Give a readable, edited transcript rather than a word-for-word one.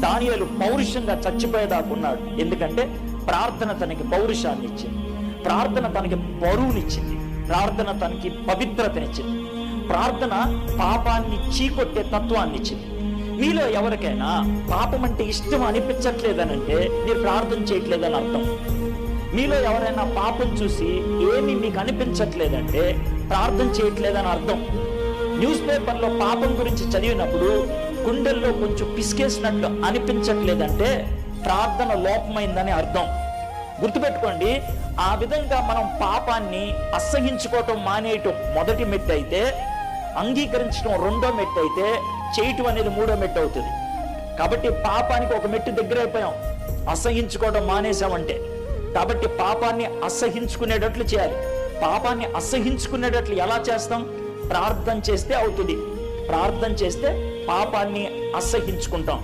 దానియేలు పౌరుషంగా చచ్చిపోయేదాకున్నాడు. ఎందుకంటే ప్రార్థన తనకి పౌరుషాన్ని ఇచ్చింది, ప్రార్థన తనకి బరువునిచ్చింది, ప్రార్థన తనకి పవిత్రతనిచ్చింది, ప్రార్థన పాపాన్ని చీకొట్టే తత్వాన్ని ఇచ్చింది. మీలో ఎవరికైనా పాపం అంటే ఇష్టం అనిపించట్లేదనంటే మీరు ప్రార్థన చేయట్లేదని అర్థం. మీలో ఎవరైనా పాపం చూసి ఏమి మీకు అనిపించట్లేదంటే ప్రార్థన చేయట్లేదని అర్థం. న్యూస్ పేపర్లో పాపం గురించి చదివినప్పుడు గుండెల్లో కొంచెం పిసికేసినట్లు అనిపించట్లేదంటే ప్రార్థన లోపమైందని అర్థం. గుర్తుపెట్టుకోండి, ఆ విధంగా మనం పాపాన్ని అసహించుకోవటం మానేయటం మొదటి మెట్టు అయితే, అంగీకరించడం రెండో మెట్టు అయితే, చేయటం అనేది మూడో మెట్టు అవుతుంది. కాబట్టి పాపానికి ఒక మెట్టు దగ్గర అయిపోయాం, అసహించుకోవడం మానేసామంటే. కాబట్టి పాపాన్ని అసహించుకునేటట్లు చేయాలి. పాపాన్ని అసహించుకునేటట్లు ఎలా చేస్తాం? ప్రార్థన చేస్తే అవుతుంది. ప్రార్థన చేస్తే పాపాన్ని అసహించుకుంటాం.